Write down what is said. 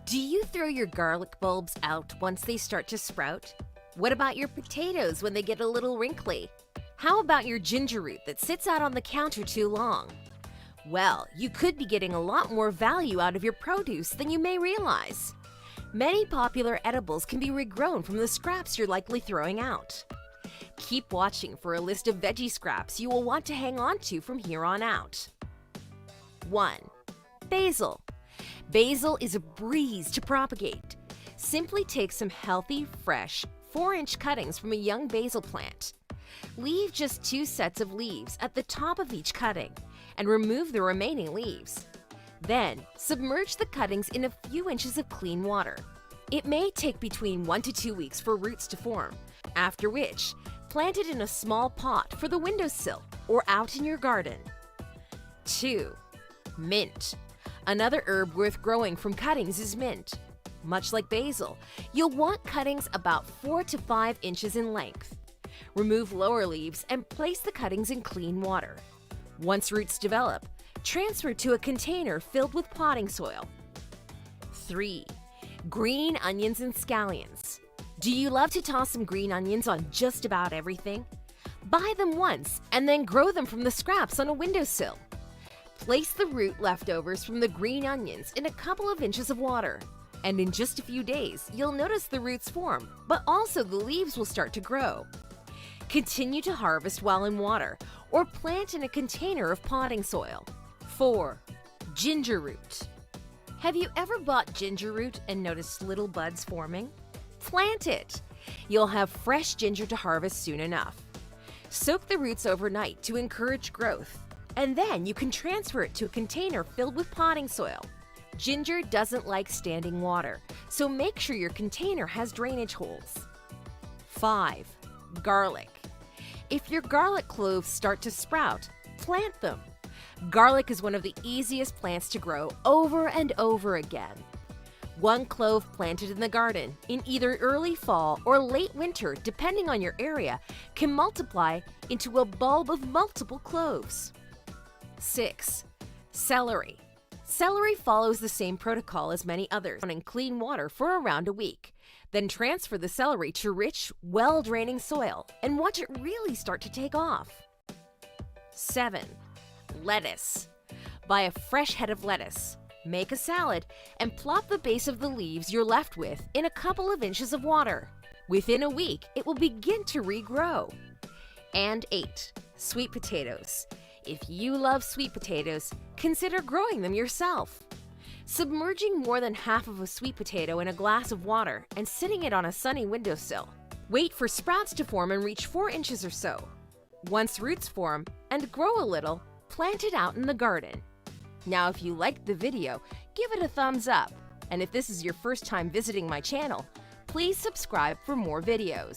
Do you throw your garlic bulbs out once they start to sprout? What about your potatoes when they get a little wrinkly? How about your ginger root that sits out on the counter too long? Well, you could be getting a lot more value out of your produce than you may realize. Many popular edibles can be regrown from the scraps you're likely throwing out. Keep watching for a list of veggie scraps you will want to hang on to from here on out. 1. Basil. Basil is a breeze to propagate. Simply take some healthy, fresh, 4-inch cuttings from a young basil plant. Leave just 2 sets of leaves at the top of each cutting and remove the remaining leaves. Then, submerge the cuttings in a few inches of clean water. It may take between 1 to 2 weeks for roots to form, after which, plant it in a small pot for the windowsill or out in your garden. 2. Mint. Another herb worth growing from cuttings is mint. Much like basil, you'll want cuttings about 4 to 5 inches in length. Remove lower leaves and place the cuttings in clean water. Once roots develop, transfer to a container filled with potting soil. 3. Green onions and scallions. Do you love to toss some green onions on just about everything? Buy them once and then grow them from the scraps on a windowsill. Place the root leftovers from the green onions in a couple of inches of water, and in just a few days, you'll notice the roots form, but also the leaves will start to grow. Continue to harvest while in water, or plant in a container of potting soil. 4. Ginger root. Have you ever bought ginger root and noticed little buds forming? Plant it! You'll have fresh ginger to harvest soon enough. Soak the roots overnight to encourage growth, and then you can transfer it to a container filled with potting soil. Ginger doesn't like standing water, so make sure your container has drainage holes. 5. Garlic. If your garlic cloves start to sprout, plant them. Garlic is one of the easiest plants to grow over and over again. 1 clove planted in the garden in either early fall or late winter, depending on your area, can multiply into a bulb of multiple cloves. 6. Celery. Celery follows the same protocol as many others, in clean water for around a week. Then transfer the celery to rich, well-draining soil and watch it really start to take off. 7. Lettuce. Buy a fresh head of lettuce, make a salad, and plop the base of the leaves you're left with in a couple of inches of water. Within a week, it will begin to regrow. And 8. Sweet potatoes. If you love sweet potatoes, consider growing them yourself. Submerging more than half of a sweet potato in a glass of water and sitting it on a sunny windowsill. Wait for sprouts to form and reach 4 inches or so. Once roots form and grow a little, plant it out in the garden. Now, if you liked the video, give it a thumbs up. And if this is your first time visiting my channel, please subscribe for more videos.